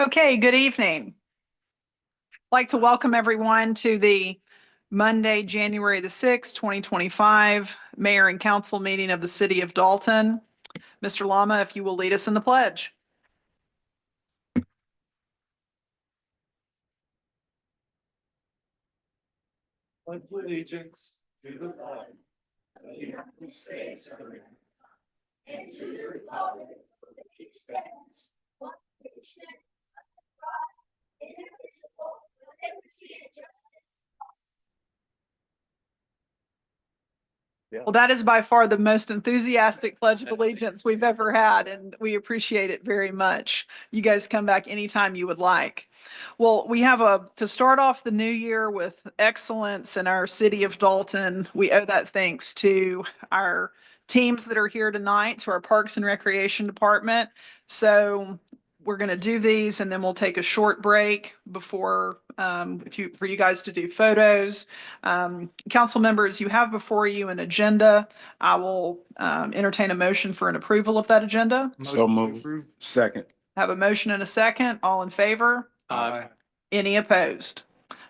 Okay, good evening. I'd like to welcome everyone to the Monday, January the 6th, 2025 Mayor and Council meeting of the City of Dalton. Mr. Lama, if you will lead us in the pledge. Pledge allegiance to the flag of the United States of America and to the republic for which it stands, one nation, under God, indivisible, with liberty and justice. Well, that is by far the most enthusiastic Pledge of Allegiance we've ever had, and we appreciate it very much. You guys come back anytime you would like. Well, we have to start off the new year with excellence in our City of Dalton. We owe that thanks to our teams that are here tonight, to our Parks and Recreation Department. So we're going to do these and then we'll take a short break before for you guys to do photos. Council members, you have before you an agenda. I will entertain a motion for an approval of that agenda. So moved. Second. Have a motion and a second. All in favor? Aye. Any opposed?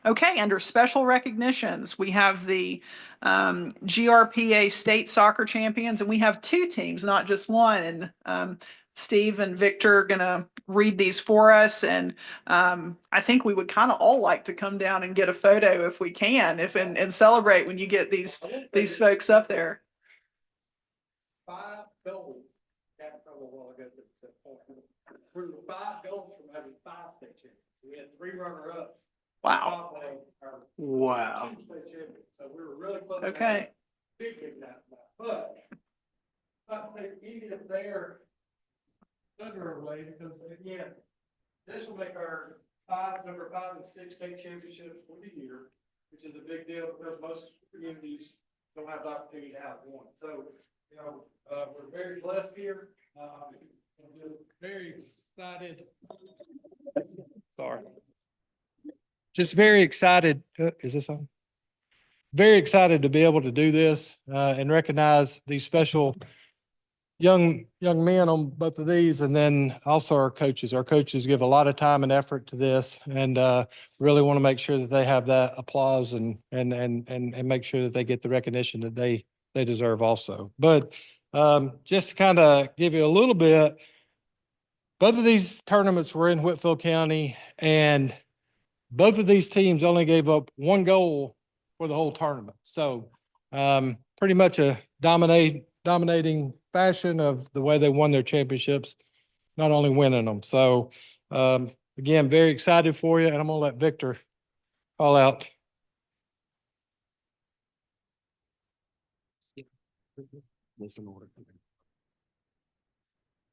Okay, under special recognitions, we have the GRPA State Soccer Champions, and we have two teams, not just one. And Steve and Victor are gonna read these for us, and I think we would kind of all like to come down and get a photo if we can, and celebrate when you get these folks up there. 5 goals. We were 5 goals from having 5 state champions. We had 3 runner-ups. Wow. Wow. So we were really close. Okay. Big that, but I think even if they're under our way, because again, this will make our number 5 and 6 state championships for the year, which is a big deal because most communities don't have the opportunity to have one. So, we're very blessed here. I'm just very excited. Sorry. Just very excited. Is this on? Very excited to be able to do this and recognize these special young men on both of these, and then also our coaches. Our coaches give a lot of time and effort to this, and really want to make sure that they have that applause and make sure that they get the recognition that they deserve also. But just to kind of give you a little bit, both of these tournaments were in Whitfield County, and both of these teams only gave up 1 goal for the whole tournament. So pretty much a dominating fashion of the way they won their championships, not only winning them. So again, very excited for you, and I'm gonna let Victor call out.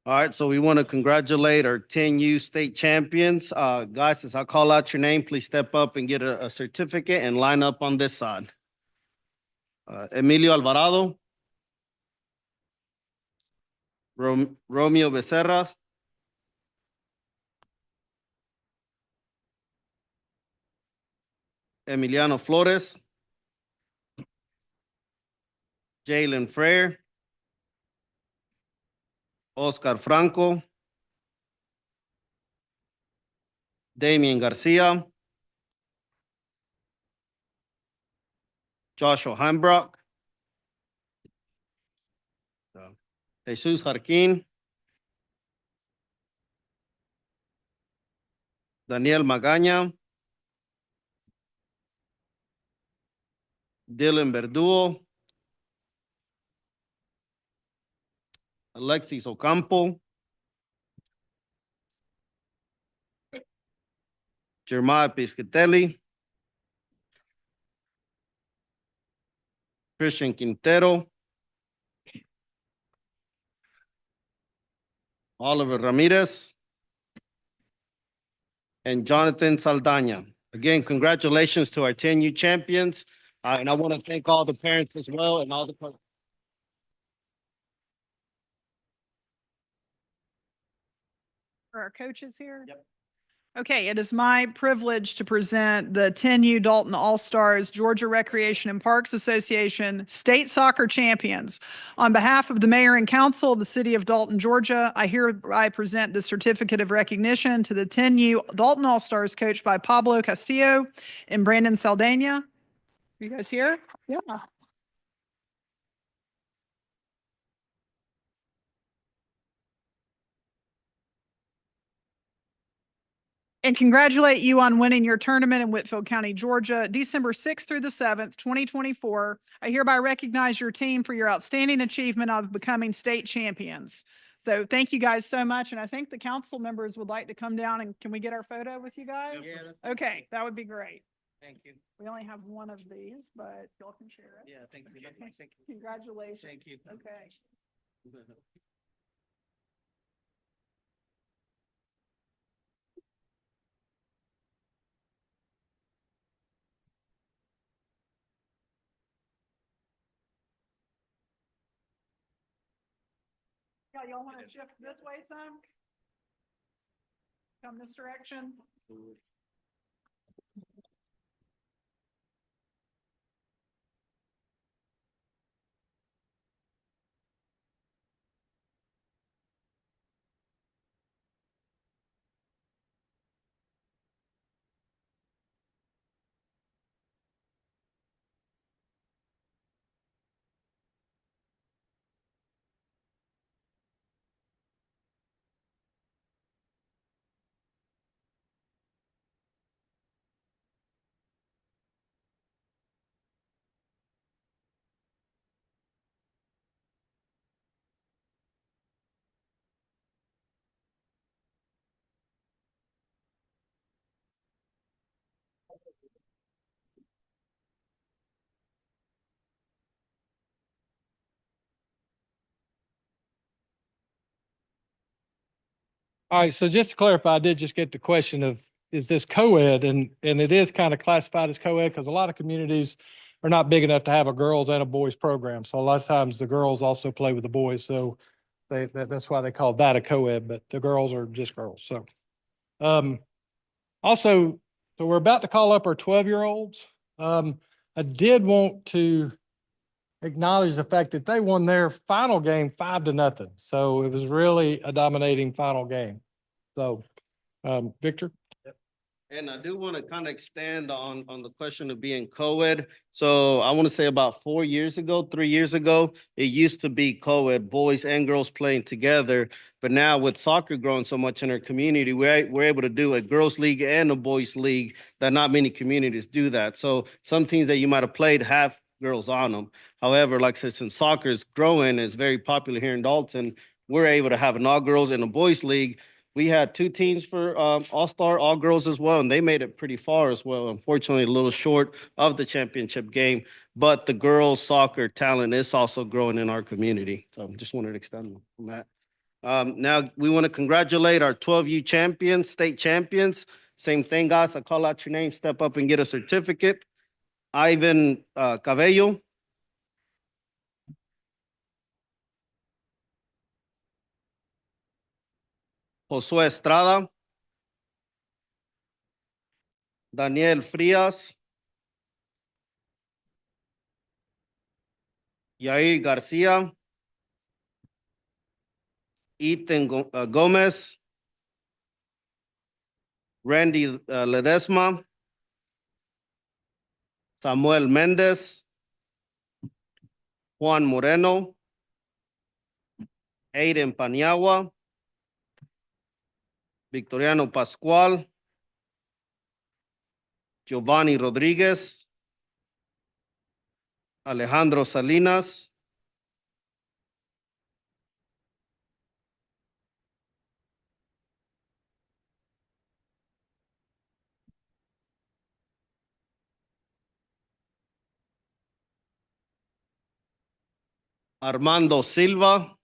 All right, so we want to congratulate our 10U state champions. Guys, as I call out your name, please step up and get a certificate and line up on this side. Emilio Alvarado. Romeo Becerra. Emiliano Flores. Jalen Frere. Oscar Franco. Damian Garcia. Joshua Heimbrock. Jesus Jarquin. Daniel Magaña. Dylan Verdugo. Alexis Ocampo. Jeremiah Piscatelli. Christian Quintero. Oliver Ramirez. And Jonathan Saldana. Again, congratulations to our 10U champions. And I want to thank all the parents as well and all the Are our coaches here? Yep. Okay, it is my privilege to present the 10U Dalton All-Stars Georgia Recreation and Parks Association State Soccer Champions. On behalf of the mayor and council of the city of Dalton, Georgia, I hereby present the certificate of recognition to the 10U Dalton All-Stars coached by Pablo Castillo and Brandon Saldana. Are you guys here? Yeah. And congratulate you on winning your tournament in Whitfield County, Georgia, December 6th through the 7th, 2024. I hereby recognize your team for your outstanding achievement of becoming state champions. So thank you guys so much. And I think the council members would like to come down and can we get our photo with you guys? Okay, that would be great. Thank you. We only have one of these, but y'all can share it. Yeah, thank you. Okay. Congratulations. Thank you. Okay. Yeah, y'all want to shift this way some? Come this direction? All right, so just to clarify, I did just get the question of, is this co-ed? And it is kind of classified as co-ed because a lot of communities are not big enough to have a girls and a boys program. So a lot of times the girls also play with the boys. So that's why they call that a co-ed, but the girls are just girls. So, also, so we're about to call up our 12-year-olds. I did want to acknowledge the fact that they won their final game 5-0. So it was really a dominating final game. So, Victor? And I do want to kind of expand on the question of being co-ed. So I want to say about 4 years ago, 3 years ago, it used to be co-ed, boys and girls playing together. But now with soccer growing so much in our community, we're able to do a girls league and a boys league that not many communities do that. So some teams that you might have played have girls on them. However, like I said, since soccer is growing, it's very popular here in Dalton, we're able to have an all girls and a boys league. We had 2 teams for all-star, all girls as well, and they made it pretty far as well. Unfortunately, a little short of the championship game, but the girls soccer talent is also growing in our community. So just wanted to extend on that. Now we want to congratulate our 12U champions, state champions. Same thing, guys. I call out your name, step up and get a certificate. Ivan Cabello. Josué Estrada. Daniel Frias. Yair Garcia. Ethan Gomez. Randy Ledesma. Samuel Mendez. Juan Moreno. Aiden Paniagua. Victoriano Pascual. Giovanni Rodriguez. Alejandro Salinas. Armando Silva.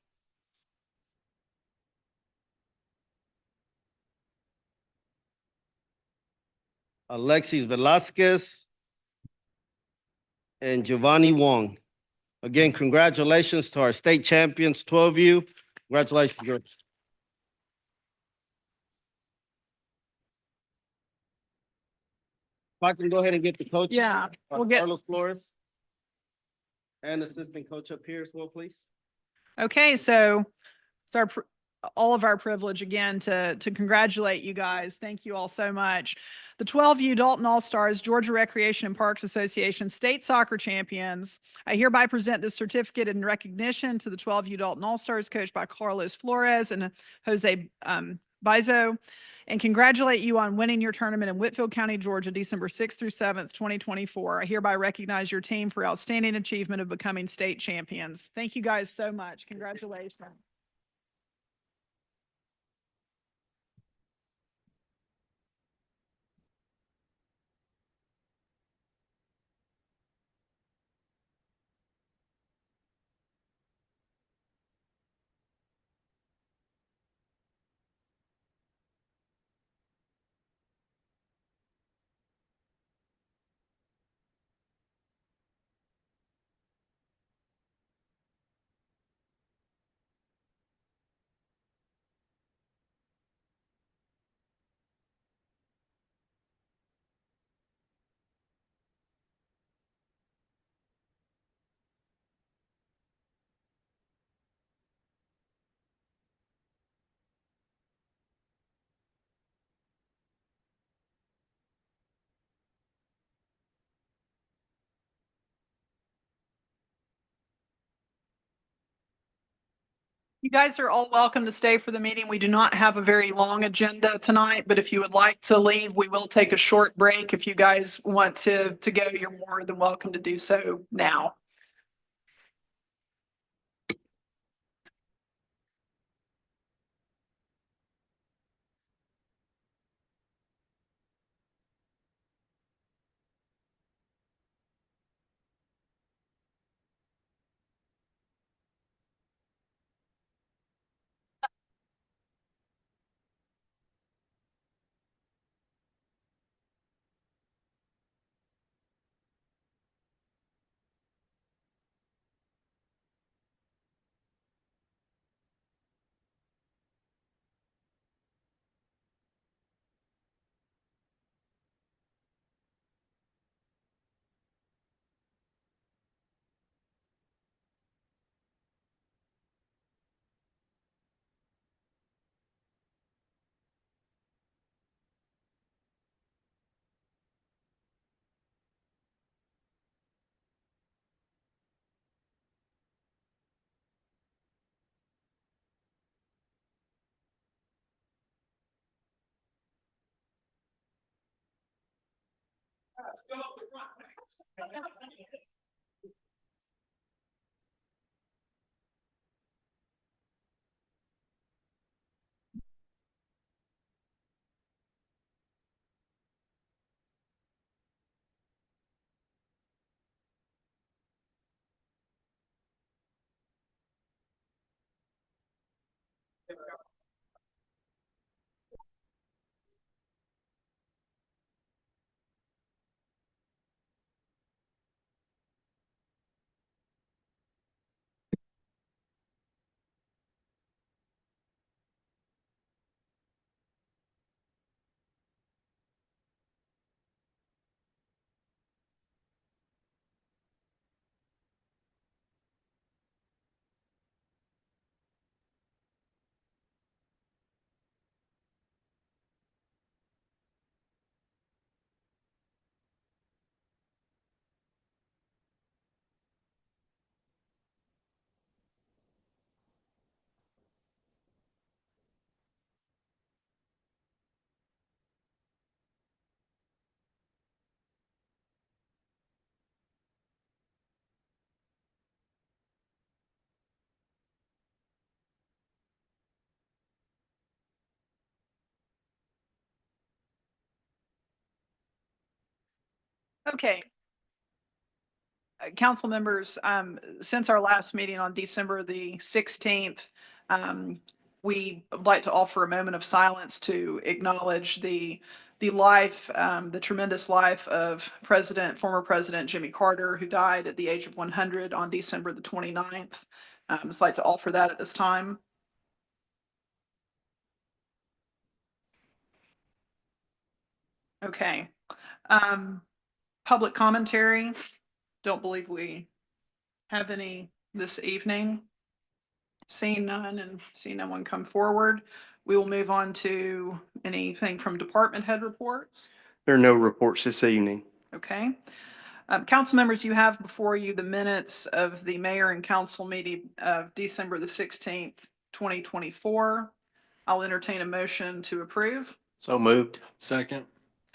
Alexis Velasquez. And Giovanni Wong. Again, congratulations to our state champions, 12U. Congratulations, girls. I can go ahead and get the coach. Yeah, we'll get, Carlos Flores. And assistant coach up here as well, please. okay, so it's all of our privilege again to congratulate you guys. Thank you all so much. The 12U Dalton All-Stars, Georgia Recreation and Parks Association State Soccer Champions. I hereby present this certificate in recognition to the 12U Dalton All-Stars coached by Carlos Flores and Jose Bizo, and congratulate you on winning your tournament in Whitfield County, Georgia, December 6th through 7th, 2024. I hereby recognize your team for outstanding achievement of becoming state champions. Thank you guys so much. Congratulations. You guys are all welcome to stay for the meeting. We do not have a very long agenda tonight, but if you would like to leave, we will take a short break. If you guys want to go, you're more than welcome to do so now. Okay. Council members, since our last meeting on December the 16th, we would like to offer a moment of silence to acknowledge the life, the tremendous life of former President Jimmy Carter, who died at the age of 100 on December the 29th. I'd like to offer that at this time. Okay. Public commentary. Don't believe we have any this evening. Seeing none and seeing no one come forward, we will move on to anything from department head reports. There are no reports this evening. Okay. Council members, you have before you the minutes of the mayor and council meeting of December the 16th, 2024. I'll entertain a motion to approve. So moved. Second.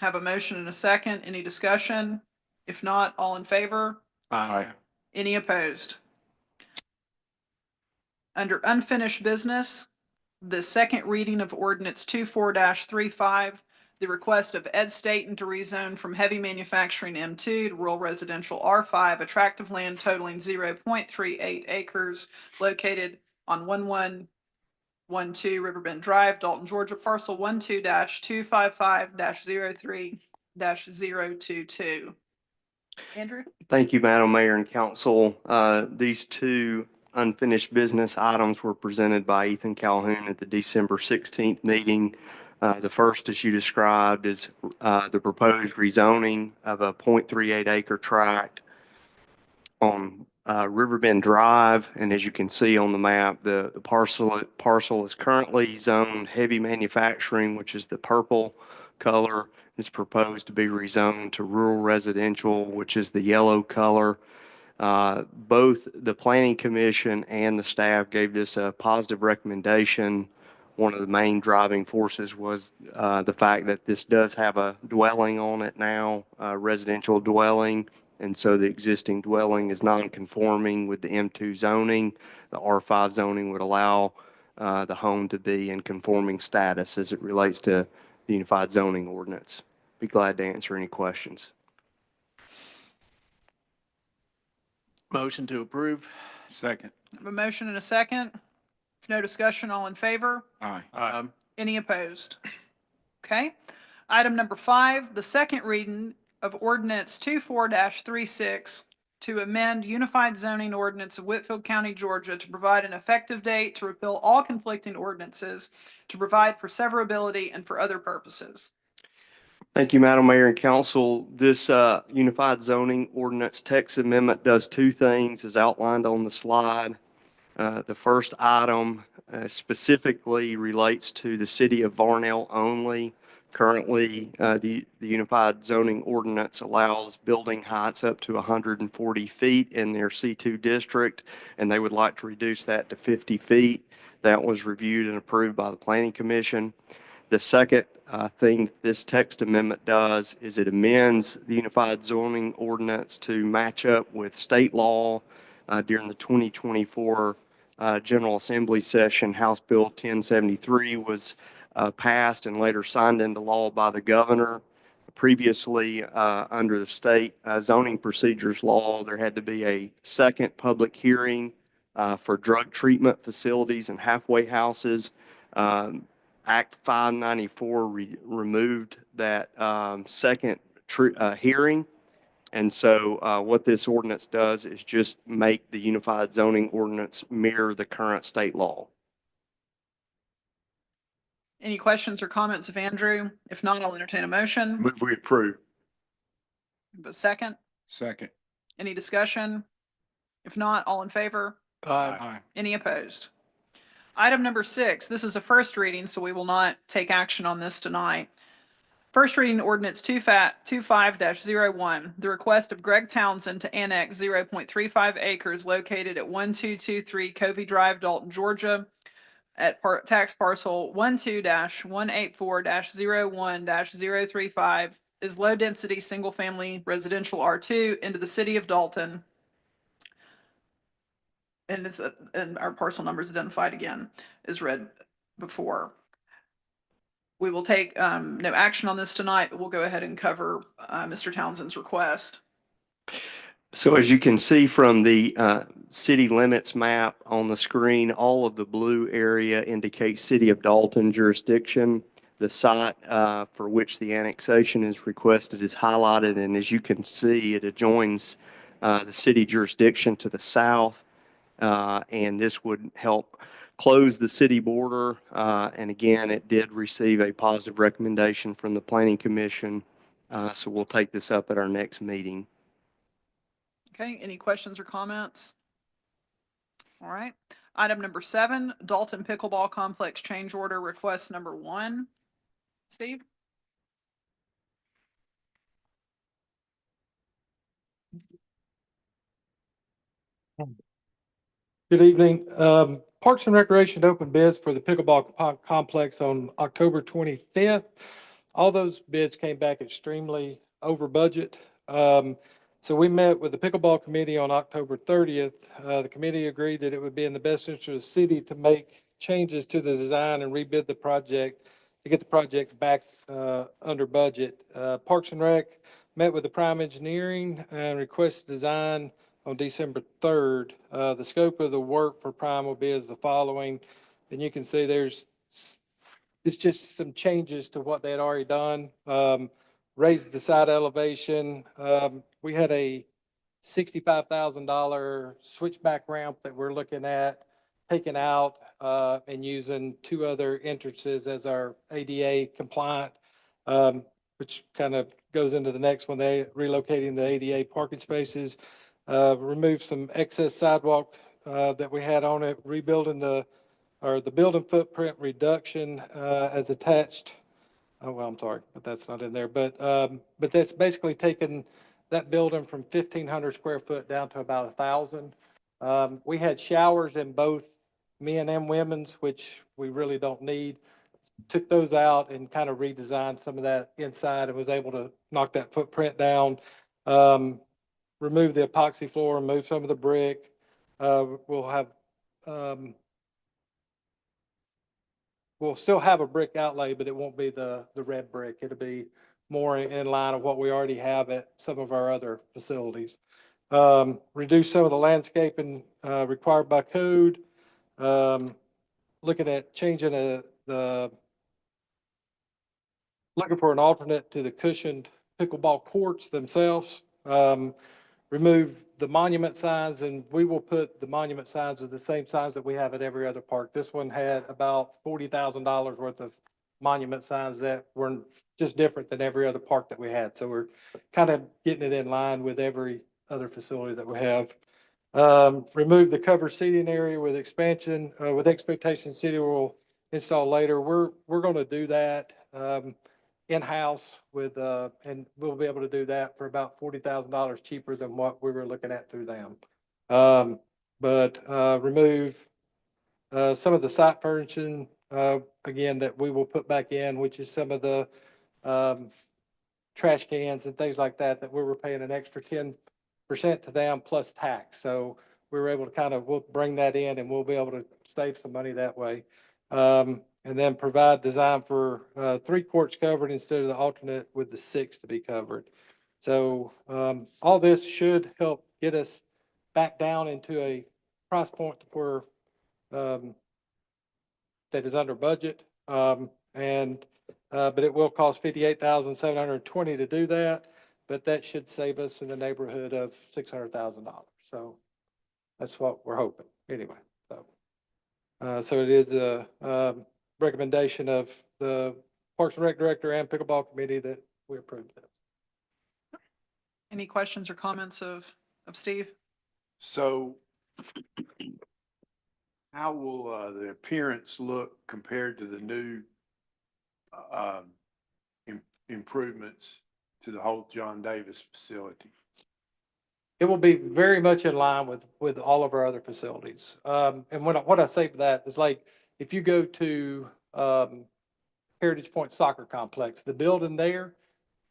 Have a motion and a second. Any discussion? If not, all in favor? Aye. Any opposed? Under unfinished business, the second reading of ordinance 24-35, the request of Ed Staton to rezone from heavy manufacturing M2 to rural residential R5, attractive land totaling 0.38 acres located on 1112 Riverbend Drive, Dalton, Georgia, parcel 12-255-03-022. Andrew? Thank you, Madam Mayor and Council. These two unfinished business items were presented by Ethan Calhoun at the December 16th meeting. The first, as you described, is the proposed rezoning of a 0.38 acre tract on Riverbend Drive. And as you can see on the map, the parcel is currently zoned heavy manufacturing, which is the purple color. It's proposed to be rezoned to rural residential, which is the yellow color. Both the Planning Commission and the staff gave this a positive recommendation. One of the main driving forces was the fact that this does have a dwelling on it now, a residential dwelling. And so the existing dwelling is non-conforming with the M2 zoning. The R5 zoning would allow the home to be in conforming status as it relates to the Unified Zoning Ordinance. Be glad to answer any questions. Motion to approve. Second. I have a motion and a second. If no discussion, all in favor? Aye. Any opposed? Okay. Item number 5, the second reading of ordinance 24-36 to amend Unified Zoning Ordinance of Whitfield County, Georgia to provide an effective date to repeal all conflicting ordinances, to provide for severability and for other purposes. Thank you, Madam Mayor and Council. This Unified Zoning Ordinance text amendment does two things as outlined on the slide. The first item specifically relates to the city of Varnell only. Currently, the Unified Zoning Ordinance allows building heights up to 140 feet in their C2 district, and they would like to reduce that to 50 feet. That was reviewed and approved by the Planning Commission. The second thing this text amendment does is it amends the Unified Zoning Ordinance to match up with state law. During the 2024 General Assembly session, House Bill 1073 was passed and later signed into law by the governor. Previously, under the state zoning procedures law, there had to be a second public hearing for drug treatment facilities and halfway houses. Act 594 removed that second hearing. And so what this ordinance does is just make the Unified Zoning Ordinance mirror the current state law. Any questions or comments of Andrew? If not, I'll entertain a motion. Move we approve. A second. Second. Any discussion? If not, all in favor? Aye. Any opposed? Item number 6, this is a first reading, so we will not take action on this tonight. First reading ordinance 25-01, the request of Greg Townsend to annex 0.35 acres located at 1223 Covey Drive, Dalton, Georgia, at tax parcel 12-184-01-035 is low-density, single-family residential R2 into the city of Dalton. And and our parcel number is identified again, as read before. We will take no action on this tonight, but we'll go ahead and cover Mr. Townsend's request. So as you can see from the city limits map on the screen, all of the blue area indicates city of Dalton jurisdiction. The site for which the annexation is requested is highlighted, and as you can see, it adjoins the city jurisdiction to the south. And this would help close the city border. And again, it did receive a positive recommendation from the Planning Commission So we'll take this up at our next meeting. Okay, any questions or comments? All right. Item number 7, Dalton Pickleball Complex Change Order Request number 1. Steve? Good evening. Parks and Recreation opened bids for the pickleball complex on October 25th. All those bids came back extremely over budget. So we met with the pickleball committee on October 30th. The committee agreed that it would be in the best interest of the city to make changes to the design and rebid the project to get the project back under budget. Parks and Rec met with the Prime Engineering and requested design on December 3rd. The scope of the work for Prime will be as the following. And you can see it's just some changes to what they had already done. Raised the side elevation. We had a $65,000 switchback ramp that we're looking at taking out and using 2 other entrances as our ADA compliant, which kind of goes into the next one, they relocating the ADA parking spaces. Remove some excess sidewalk that we had on it, rebuilding the building footprint reduction as attached. Oh, well, I'm sorry, but that's not in there. But that's basically taking that building from 1,500 square foot down to about 1,000. We had showers in both men and women's, which we really don't need. Took those out and kind of redesigned some of that inside and was able to knock that footprint down. Remove the epoxy floor, remove some of the brick. We'll have, we'll still have a brick outlay, but it won't be the red brick. It'll be more in line of what we already have at some of our other facilities. Reduce some of the landscaping required by code. Looking at changing looking for an alternate to the cushioned pickleball courts themselves. Remove the monument signs, and we will put the monument signs with the same signs that we have at every other park. This one had about $40,000 worth of monument signs that were just different than every other park that we had. So we're kind of getting it in line with every other facility that we have. Remove the covered seating area with expansion, with expectation city will install later. We're going to do that in-house with, and we'll be able to do that for about $40,000 cheaper than what we were looking at through them. Remove some of the site furnishing, again, that we will put back in, which is some of the trash cans and things like that, that we were paying an extra 10% to them plus tax. So we were able to we'll bring that in and we'll be able to save some money that way. And then provide design for 3 courts covered instead of the alternate with the 6 to be covered. So all this should help get us back down into a price point where that is under budget. But it will cost $58,720 to do that. But that should save us in the neighborhood of $600,000. So that's what we're hoping anyway. So it is a recommendation of the Parks and Rec Director and Pickleball Committee that we approve this. Any questions or comments of Steve? So how will the appearance look compared to the new improvements to the whole John Davis facility? It will be very much in line with all of our other facilities. And what I say for that is, like, if you go to Heritage Point Soccer Complex, the building there,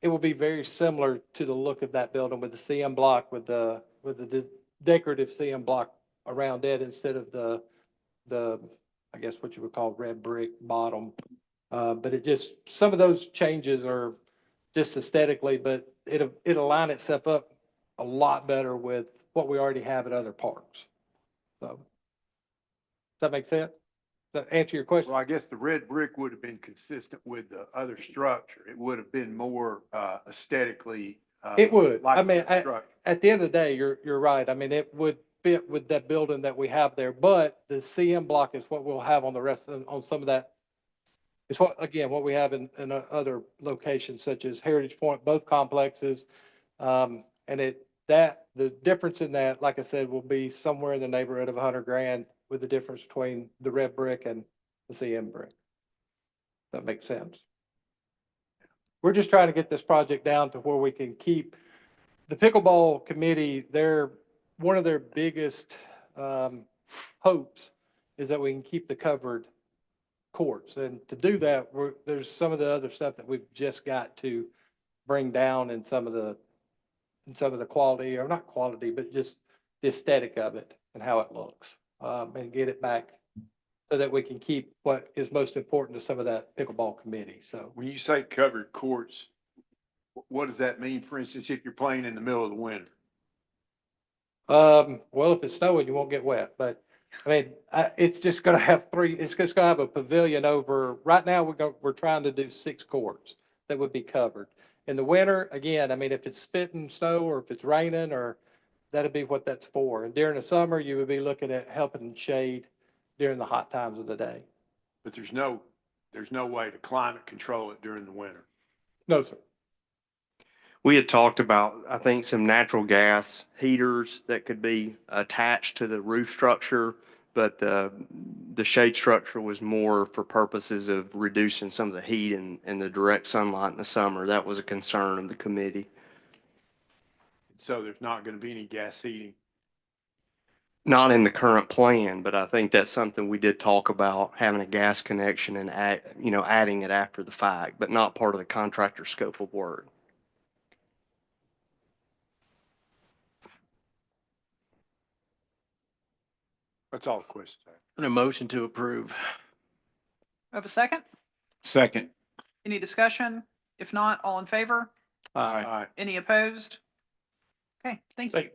it will be very similar to the look of that building with the CM block, with the decorative CM block around it instead of the I guess what you would call red brick bottom. But some of those changes are just aesthetically, but it'll line itself up a lot better with what we already have at other parks. So, does that make sense? Does that answer your question? Well, I guess the red brick would have been consistent with the other structure. It would have been more aesthetically. It would. Like I mean, the structure. at the end of the day, you're right. I mean, it would fit with that building that we have there, but the CM block is what we'll have on the rest of, on some of that It's what, again, what we have in other locations such as Heritage Point, both complexes. And the difference in that, like I said, will be somewhere in the neighborhood of 100 grand with the difference between the red brick and the CM brick. That makes sense. We're just trying to get this project down to where we can keep the pickleball committee, one of their biggest hopes is that we can keep the covered courts. And to do that, there's some of the other stuff that we've just got to bring down in some of the quality, or not quality, but just the aesthetic of it and how it looks, and get it back so that we can keep what is most important to some of that pickleball committee. So When you say covered courts, what does that mean? For instance, if you're playing in the middle of the winter? well, if it's snowing, you won't get wet, but I mean, it's just gonna have it's just gonna have a pavilion over, right now, we're trying to do 6 courts that would be covered. In the winter, again, I mean, if it's spitting snow or if it's raining, or that'd be what that's for. And during the summer, you would be looking at helping shade during the hot times of the day. But there's no way to climate control it during the winter. No, sir. We had talked about, I think, some natural gas heaters that could be attached to the roof structure, but the shade structure was more for purposes of reducing some of the heat and the direct sunlight in the summer. That was a concern of the committee. So there's not going to be any gas heating. Not in the current plan, but I think that's something we did talk about, having a gas connection and adding it after the fact, but not part of the contractor scope of work. That's all the questions I have. And a motion to approve. Have a second? Second. Any discussion? If not, all in favor? Aye. Any opposed? Okay, thank you. Thank-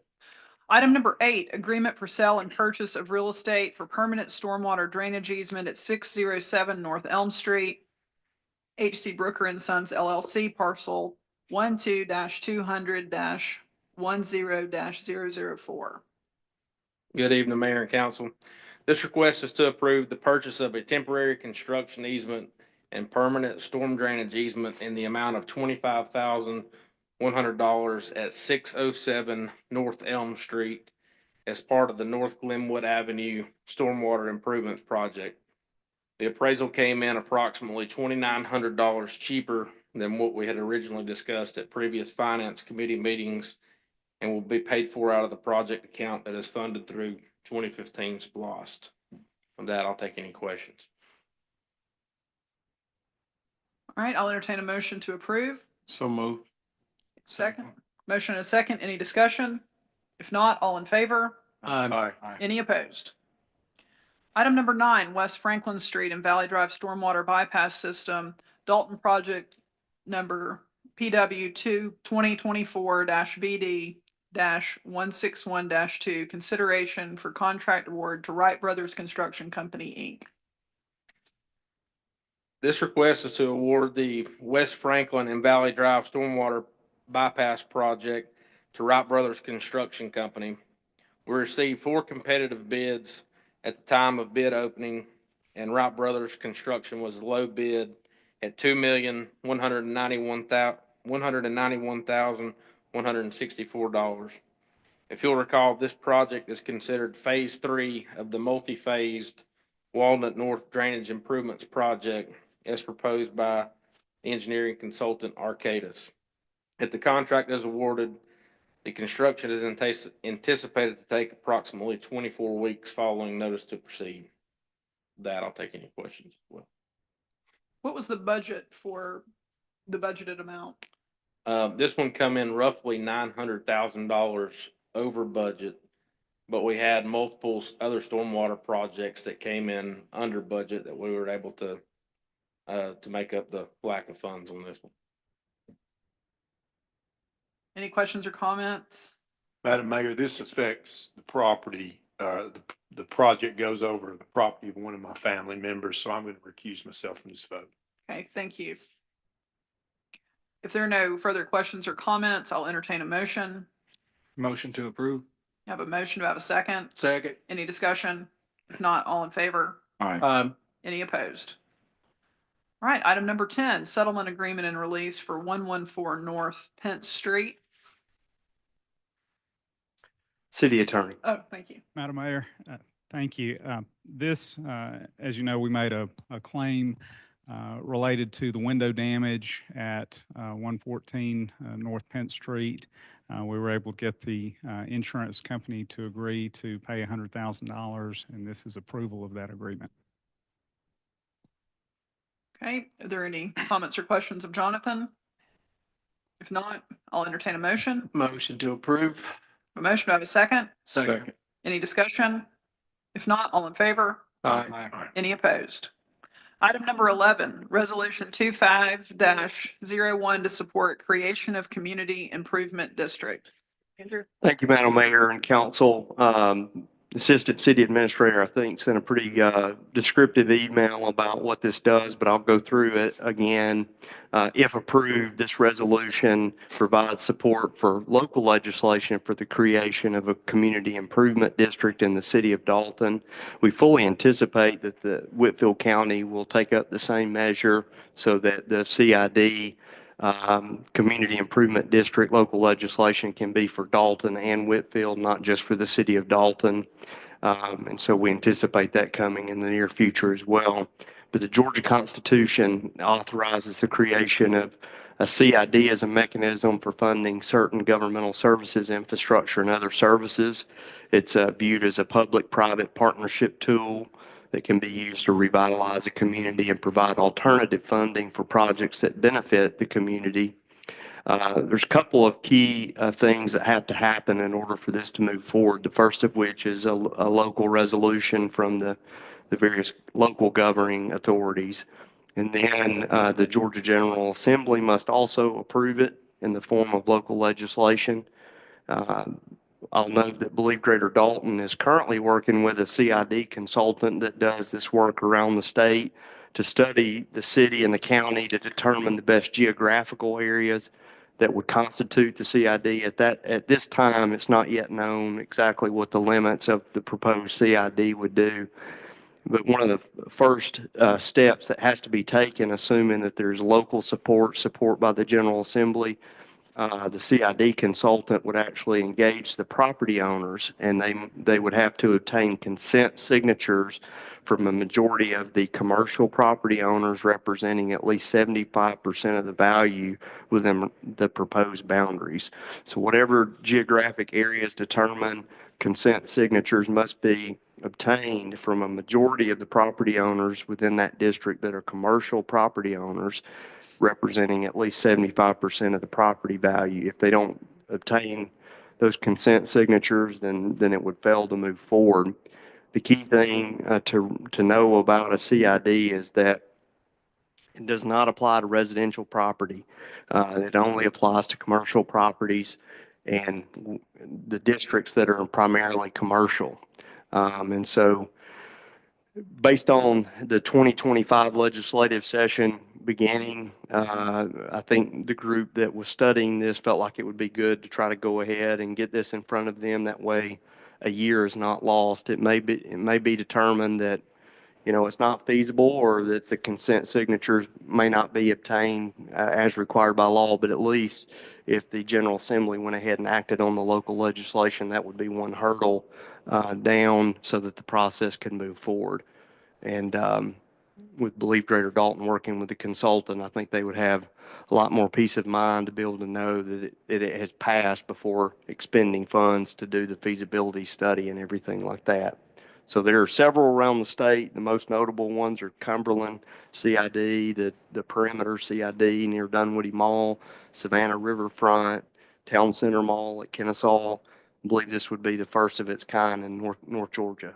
Item number 8, agreement for sale and purchase of real estate for permanent stormwater drainage easement at 607 North Elm Street. H.C. Brooker and Sons LLC, parcel 12-200-10-004. Good evening, Mayor and Council. This request is to approve the purchase of a temporary construction easement and permanent storm drainage easement in the amount of $25,100 at 607 North Elm Street as part of the North Glenwood Avenue Stormwater Improvements Project. The appraisal came in approximately $2,900 cheaper than what we had originally discussed at previous Finance Committee meetings, and will be paid for out of the project account that is funded through 2015 SPLOST. With that, I'll take any questions. All right, I'll entertain a motion to approve. So moved. Second. Motion and a second. Any discussion? If not, all in favor? Aye. Any opposed? Item number 9, West Franklin Street and Valley Drive Stormwater Bypass System, Dalton Project number PW 2024-BD-161-2, consideration for contract award to Wright Brothers Construction Company, Inc. This request is to award the West Franklin and Valley Drive Stormwater Bypass Project to Wright Brothers Construction Company. We received 4 competitive bids at the time of bid opening, and Wright Brothers Construction was low bid at $2,191,164. If you'll recall, this project is considered phase 3 of the multi-phased Walnut North Drainage Improvements Project as proposed by the engineering consultant Arcadis. If the contract is awarded, the construction is anticipated to take approximately 24 weeks following notice to proceed. That, I'll take any questions as well. What was the budget for the budgeted amount? This one come in roughly $900,000 over budget, but we had multiple other stormwater projects that came in under budget that we were able to make up the lack of funds on this one. Any questions or comments? Madam Mayor, this affects the property, the project goes over the property of one of my family members, so I'm going to recuse myself from this vote. Okay, thank you. If there are no further questions or comments, I'll entertain a motion. Motion to approve. I have a motion. Do I have a second? Second. Any discussion? If not, all in favor? Aye. Any opposed? All right, item number 10, settlement agreement and release for 114 North Pence Street. City Attorney. Oh, thank you. Madam Mayor, thank you. This, as you know, we made a claim related to the window damage at 114 North Pence Street. We were able to get the insurance company to agree to pay $100,000, and this is approval of that agreement. Okay, are there any comments or questions of Jonathan? If not, I'll entertain a motion. Motion to approve. A motion, do I have a second? Second. Any discussion? If not, all in favor? Aye. Any opposed? Item number 11, Resolution 25-01 to support creation of Community Improvement District. Andrew? Thank you, Madam Mayor and Council. Assistant City Administrator, I think, sent a pretty descriptive email about what this does, but I'll go through it again. If approved, this resolution provides support for local legislation for the creation of a community improvement district in the city of Dalton. We fully anticipate that the Whitfield County will take up the same measure so that the CID Community Improvement District local legislation can be for Dalton and Whitfield, not just for the city of Dalton. And so we anticipate that coming in the near future as well. But the Georgia Constitution authorizes the creation of a CID as a mechanism for funding certain governmental services, infrastructure, and other services. It's viewed as a public-private partnership tool that can be used to revitalize a community and provide alternative funding for projects that benefit the community. There's a couple of key things that have to happen in order for this to move forward. The first of which is a local resolution from the various local governing authorities. And then the Georgia General Assembly must also approve it in the form of local legislation. I'll note that Believe Greater Dalton is currently working with a CID consultant that does this work around the state to study the city and the county to determine the best geographical areas that would constitute the CID. At this time, it's not yet known exactly what the limits of the proposed CID would do. But one of the first steps that has to be taken, assuming that there's local support by the General Assembly, the CID consultant would actually engage the property owners, and they would have to obtain consent signatures from a majority of the commercial property owners representing at least 75% of the value within the proposed boundaries. So whatever geographic areas determined, consent signatures must be obtained from a majority of the property owners within that district that are commercial property owners representing at least 75% of the property value. If they don't obtain those consent signatures, then it would fail to move forward. The key thing to know about a CID is that it does not apply to residential property. It only applies to commercial properties and the districts that are primarily commercial. And so based on the 2025 legislative session beginning, I think the group that was studying this felt like it would be good to try to go ahead and get this in front of them. That way a year is not lost. It may be determined that, it's not feasible or that the consent signatures may not be obtained as required by law, but at least if the General Assembly went ahead and acted on the local legislation, that would be one hurdle down so that the process can move forward. And with Believe Greater Dalton working with the consultant, I think they would have a lot more peace of mind to be able to know that it has passed before expending funds to do the feasibility study and everything like that. So there are several around the state. The most notable ones are Cumberland CID, the Perimeter CID near Dunwoody Mall, Savannah Riverfront, Town Center Mall at Kennesaw. I believe this would be the first of its kind in North Georgia.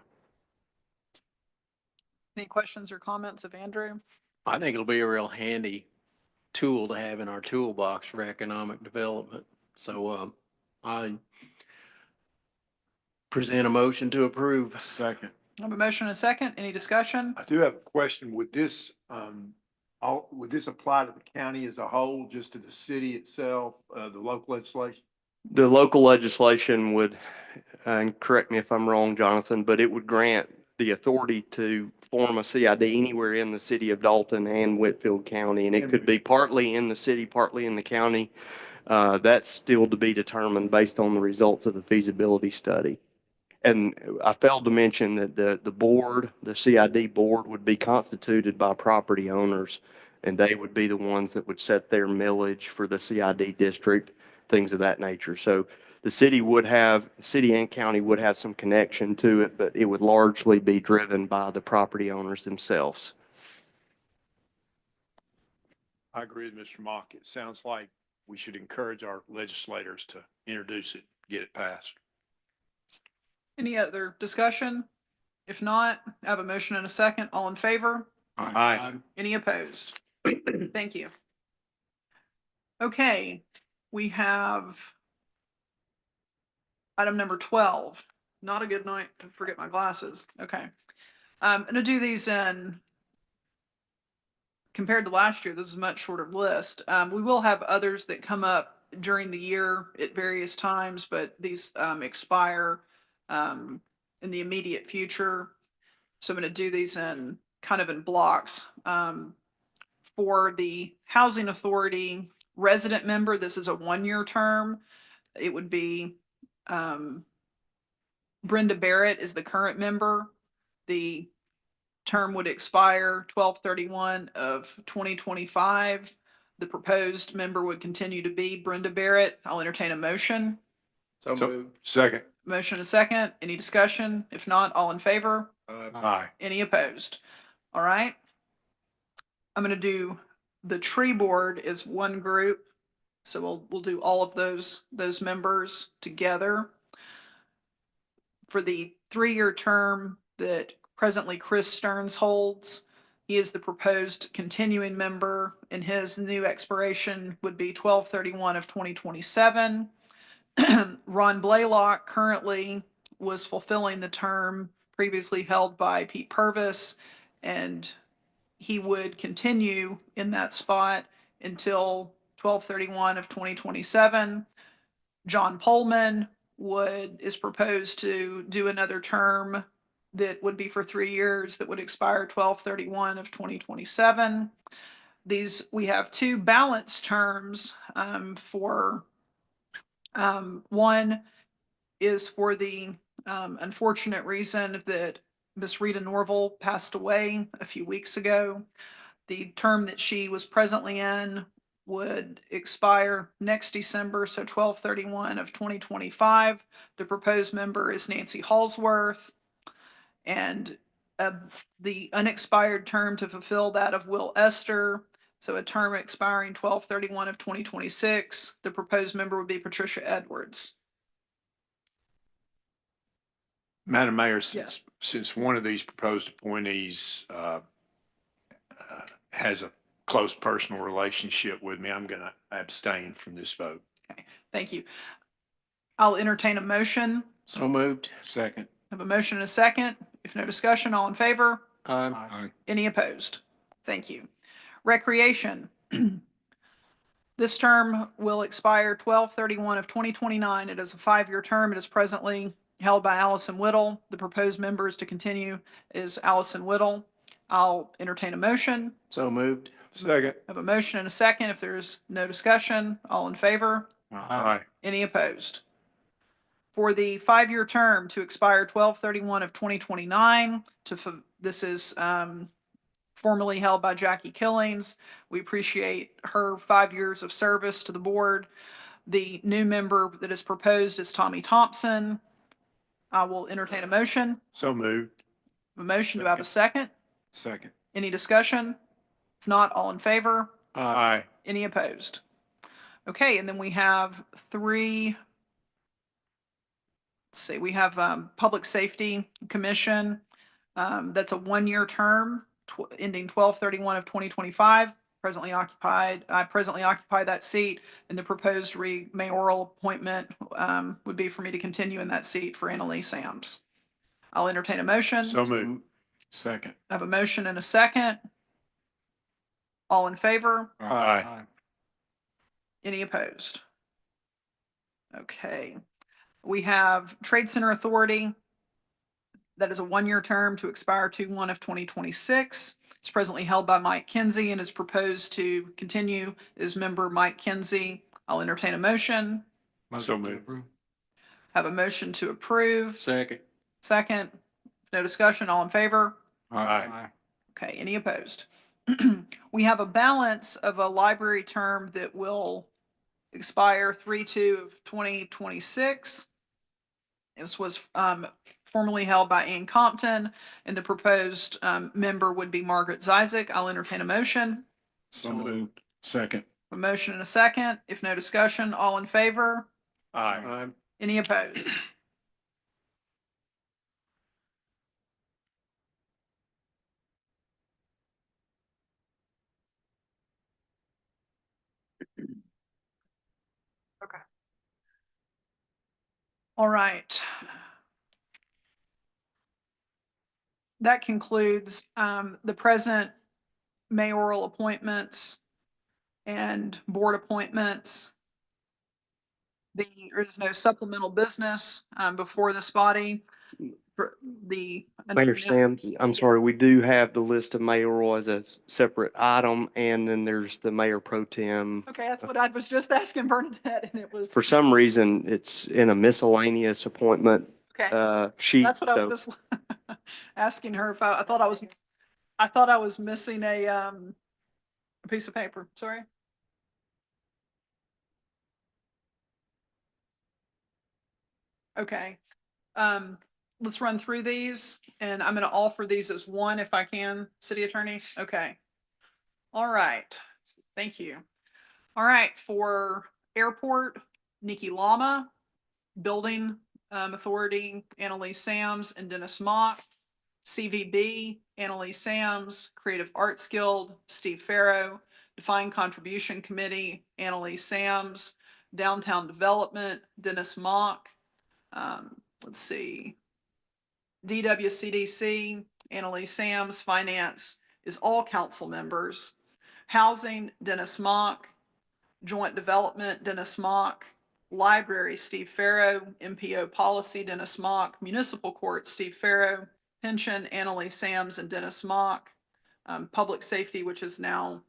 Any questions or comments of Andrew? I think it'll be a real handy tool to have in our toolbox for economic development. So I present a motion to approve. Second. I have a motion and a second. Any discussion? I do have a question. Would this apply to the county as a whole, just to the city itself, the local legislation? The local legislation would, and correct me if I'm wrong, Jonathan, but it would grant the authority to form a CID anywhere in the city of Dalton and Whitfield County, and it could be partly in the city, partly in the county. That's still to be determined based on the results of the feasibility study. And I failed to mention that the board, the CID board, would be constituted by property owners, and they would be the ones that would set their millage for the CID district, things of that nature. So the city and county would have some connection to it, but it would largely be driven by the property owners themselves. I agree with Mr. Mock. It sounds like we should encourage our legislators to introduce it, get it passed. Any other discussion? If not, I have a motion and a second. All in favor? Aye. Any opposed? Thank you. Okay, we have item number 12. Not a good night to forget my glasses. Okay. I'm gonna do these in, compared to last year, this is a much shorter list. We will have others that come up during the year at various times, but these expire in the immediate future. So I'm going to do these in kind of in blocks. For the Housing Authority resident member, this is a 1-year term. It would be Brenda Barrett is the current member. The term would expire 12/31 of 2025. The proposed member would continue to be Brenda Barrett. I'll entertain a motion. So So, moved. second. Motion and a second. Any discussion? If not, all in favor? Aye. Any opposed? All right. I'm going to do the tree board as one group. So we'll do all of those members together. For the 3-year term that presently Chris Stearns holds, he is the proposed continuing member, and his new expiration would be 12/31 of 2027. Ron Blaylock currently was fulfilling the term previously held by Pete Purvis, and he would continue in that spot until 12/31 of 2027. John Pullman is proposed to do another term that would be for 3 years that would expire 12/31 of 2027. We have 2 balanced terms for one is for the unfortunate reason that Miss Rita Norval passed away a few weeks ago. The term that she was presently in would expire next December, so 12/31 of 2025. The proposed member is Nancy Halsworth. And the unexpired term to fulfill that of Will Esther, so a term expiring 12/31 of 2026. The proposed member would be Patricia Edwards. Madam Mayor, since one of these proposed appointees has a close personal relationship with me, I'm going to abstain from this vote. Okay, thank you. I'll entertain a motion. So moved. Second. I have a motion and a second. If no discussion, all in favor? Aye. Any opposed? Thank you. Recreation. This term will expire 12/31 of 2029. It is a 5-year term. It is presently held by Allison Whittle. The proposed members to continue is Allison Whittle. I'll entertain a motion. So moved. Second. I have a motion and a second. If there's no discussion, all in favor? Aye. Any opposed? For the 5-year term to expire 12/31 of 2029, this is formerly held by Jackie Killings. We appreciate her 5 years of service to the board. The new member that is proposed is Tommy Thompson. I will entertain a motion. So moved. A motion, do I have a second? Second. Any discussion? If not, all in favor? Aye. Any opposed? Okay, and then we have 3. Let's see, we have Public Safety Commission. That's a 1-year term ending 12/31 of 2025. I presently occupy that seat, and the proposed mayoral appointment would be for me to continue in that seat for Annalee Sams. I'll entertain a motion. So moved. Second. I have a motion and a second. All in favor? Aye. Any opposed? Okay. We have Trade Center Authority. That is a one-year term to expire 2/1 of 2026. It's presently held by Mike Kinsey and is proposed to continue as member Mike Kinsey. I'll entertain a motion. So moved. Have a motion to approve. Second. Second. No discussion. All in favor? Aye. Okay, any opposed? We have a balance of a library term that will expire 3/2 of 2026. This was formerly held by Ann Compton, and the proposed member would be Margaret Zizek. I'll entertain a motion. So moved. Second. A motion and a second. If no discussion, all in favor? Aye. Any opposed? Okay. All right. That concludes the present mayoral appointments and board appointments. There is no supplemental business before this body. For the Mayor Sam, I'm sorry, we do have the list of mayoral as a separate item, and then there's the mayor pro tem. Okay, that's what I was just asking Bernadette, and it was, For some reason, it's in a miscellaneous appointment okay, sheet. that's what I so- was just asking her if I thought I was missing a piece of paper, sorry. Okay, let's run through these, and I'm gonna offer these as one if I can, city attorney, okay. All right, thank you. All right, for airport, Nikki Lama, building authority, Annalise Sams and Dennis Mock. CVB, Annalise Sams, Creative Arts Guild, Steve Farrow, Defined Contribution Committee, Annalise Sams, Downtown Development, Dennis Mock. Let's see. DWCDC, Annalise Sams, Finance is all council members. Housing, Dennis Mock. Joint Development, Dennis Mock. Library, Steve Farrow. MPO Policy, Dennis Mock. Municipal Court, Steve Farrow. Pension, Annalise Sams and Dennis Mock. Public Safety, which is now,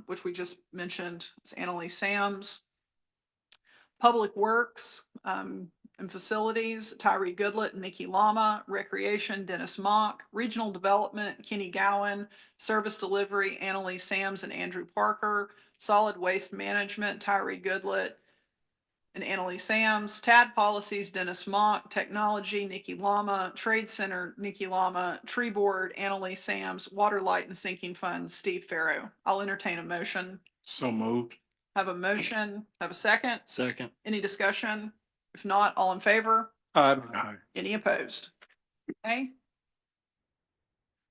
which we just mentioned, is Annalise Sams. Public Works and Facilities, Tyree Goodlett and Nikki Lama. Recreation, Dennis Mock. Regional Development, Kenny Gowan. Service Delivery, Annalise Sams and Andrew Parker. Solid Waste Management, Tyree Goodlett and Annalise Sams. TAD Policies, Dennis Mock. Technology, Nikki Lama. Trade Center, Nikki Lama. Tree Board, Annalise Sams. Water, Light and Sinking Fund, Steve Farrow. I'll entertain a motion. So moved. Have a motion, have a second? Second. Any discussion? If not, all in favor? Aye. Any opposed? Okay.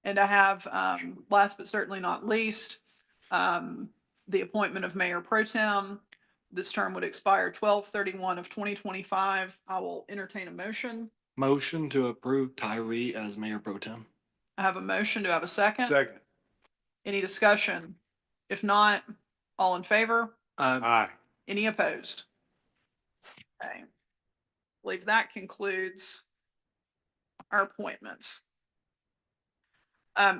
And I have, last but certainly not least, the appointment of Mayor Pro Tem. This term would expire 12/31 of 2025. I will entertain a motion. Motion to approve Tyree as mayor pro tem. I have a motion. Do I have a second? Second. Any discussion? If not, all in favor? Aye. Any opposed? Okay. I believe that concludes our appointments.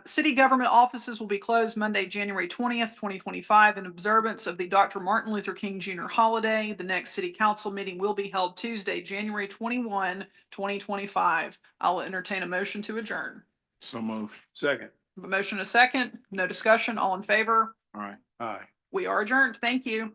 City government offices will be closed Monday, January 20th, 2025 in observance of the Dr. Martin Luther King Jr. holiday. The next city council meeting will be held Tuesday, January 21, 2025. I'll entertain a motion to adjourn. So moved. Second. A motion, a second, no discussion, all in favor? All right. Aye. We are adjourned. Thank you.